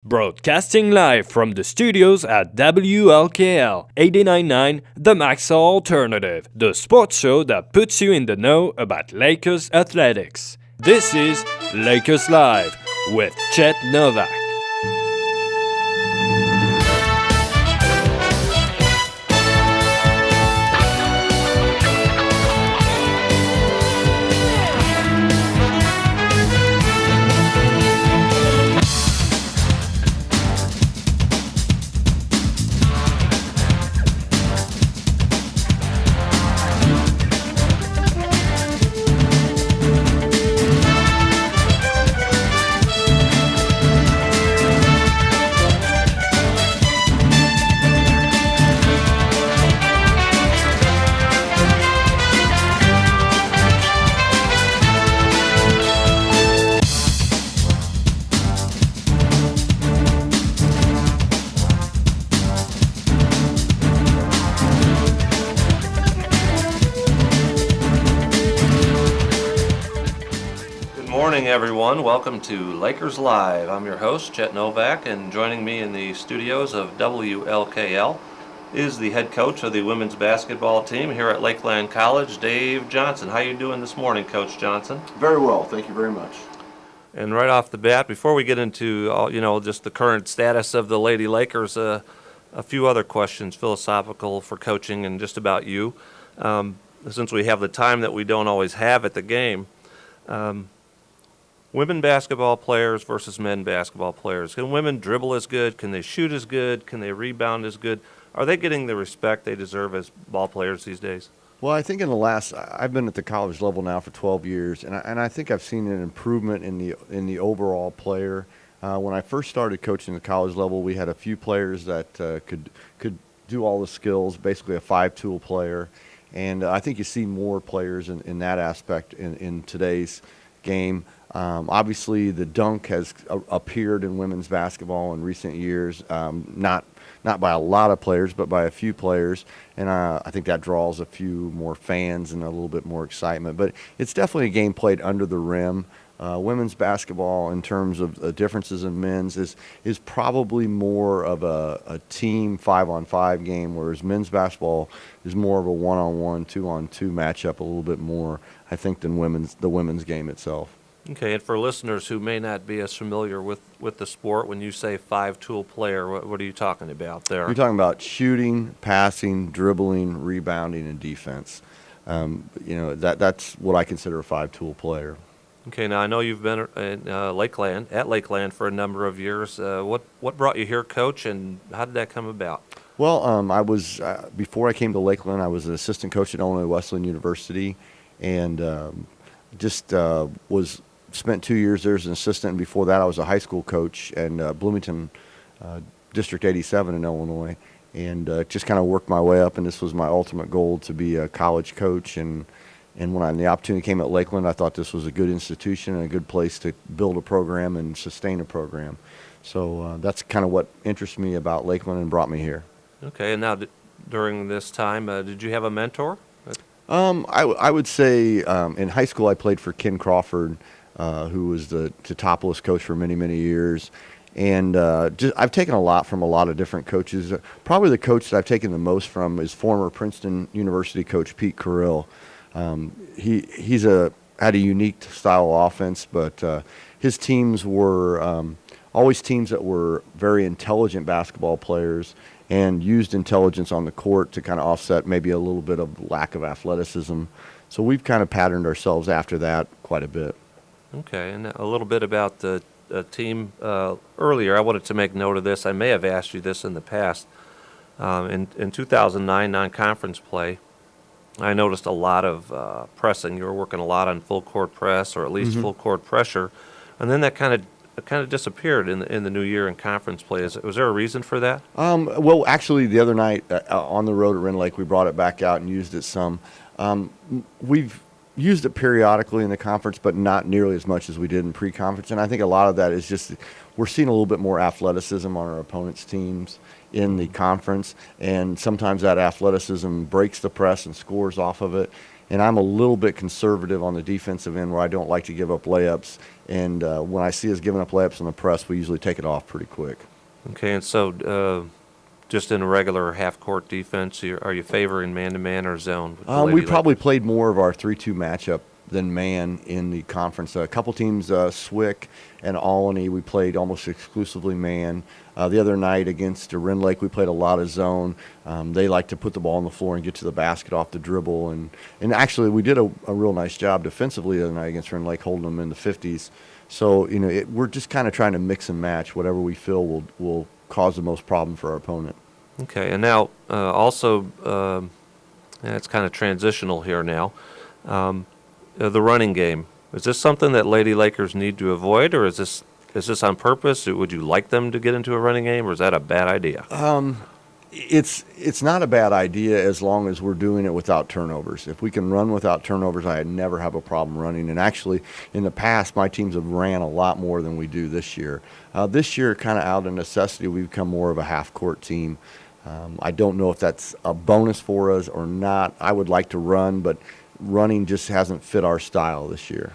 Broadcasting live from the studios at WLKL 89.9 The Max Alternative, the sports show that puts you in the know about Lakers athletics. This is Lakers Live with Chet Novak. Everyone, welcome to Lakers Live. I'm your host, Chet Novak, and joining me in the studios of WLKL is the head coach of the women's basketball team here at Lakeland College, Dave Johnson. How you doing this morning, Coach Johnson? Very well, thank you very much. And right off the bat, before we get into just the current status of the Lady Lakers, a few other questions, philosophical for coaching and just about you. Since we have the time that we don't always have at the game, women basketball players versus men basketball players. Can women dribble as good? Can they shoot as good? Can they rebound as good? Are they getting the respect they deserve as ball players these days? Well, I think I've been at the college level now for 12 years, and I think I've seen an improvement in the overall player. When I first started coaching the college level, we had a few players that could do all the skills, basically a five-tool player. And I think you see more players in that aspect in today's game. Obviously, the dunk has appeared in women's basketball in recent years, not by a lot of players, but by a few players, and I think that draws a few more fans and a little bit more excitement. But it's definitely a game played under the rim. Women's basketball, in terms of differences in men's, is probably more of a team 5-on-5 game, whereas men's basketball is more of a 1-on-1, 2-on-2 matchup a little bit more, I think, than the women's game itself. Okay, and for listeners who may not be as familiar with the sport, when you say five-tool player, what are you talking about there? You're talking about shooting, passing, dribbling, rebounding, and defense. That's what I consider a five-tool player. Okay, now I know you've been at Lakeland for a number of years. What brought you here, Coach, and how did that come about? Well, I was before I came to Lakeland, I was an assistant coach at Illinois Wesleyan University, and spent 2 years there as an assistant, and before that I was a high school coach in Bloomington, District 87 in Illinois, and just kind of worked my way up, and this was my ultimate goal, to be a college coach. And when the opportunity came at Lakeland, I thought this was a good institution and a good place to build a program and sustain a program. So that's kind of what interests me about Lakeland and brought me here. Okay, and now during this time, did you have a mentor? I would say in high school I played for Ken Crawford, who was the Topless coach for many, many years. And I've taken a lot from a lot of different coaches. Probably the coach that I've taken the most from is former Princeton University coach Pete Carrill. He's had a unique style of offense, but his teams were always teams that were very intelligent basketball players and used intelligence on the court to kind of offset maybe a little bit of lack of athleticism. So we've kind of patterned ourselves after that quite a bit. Okay, and a little bit about the team. Earlier, I wanted to make note of this. I may have asked you this in the past. In 2009 non-conference play, I noticed a lot of pressing. You were working a lot on full court press, or at least full court pressure, and then that kind of disappeared in the new year in conference play. Was there a reason for that? Well, actually, the other night on the road at Wren Lake, we brought it back out and used it some. We've used it periodically in the conference, but not nearly as much as we did in pre-conference. And I think a lot of that is just we're seeing a little bit more athleticism on our opponents' teams in the conference, and sometimes that athleticism breaks the press and scores off of it. And I'm a little bit conservative on the defensive end where I don't like to give up layups. And when I see us giving up layups on the press, we usually take it off pretty quick. Okay, and so just in a regular half-court defense, are you favoring man-to-man or zone? with the We Lady probably Lakers? played more of our 3-2 matchup than man in the conference. A couple teams, Swick and Albany, we played almost exclusively man. The other night against Ren Lake, we played a lot of zone. They like to put the ball on the floor and get to the basket off the dribble. And actually, we did a real nice job defensively the other night against Ren Lake, holding them in the 50s. So, we're just kind of trying to mix and match whatever we feel will cause the most problem for our opponent. Okay, and now also, it's kind of transitional here now. The running game, is this something that Lady Lakers need to avoid, or is this on purpose? Would you like them to get into a running game, or is that a bad idea? It's not a bad idea as long as we're doing it without turnovers. If we can run without turnovers, I never have a problem running. And actually, in the past, my teams have ran a lot more than we do this year. This year, kind of out of necessity, we've become more of a half-court team. I don't know if that's a bonus for us or not. I would like to run, but running just hasn't fit our style this year.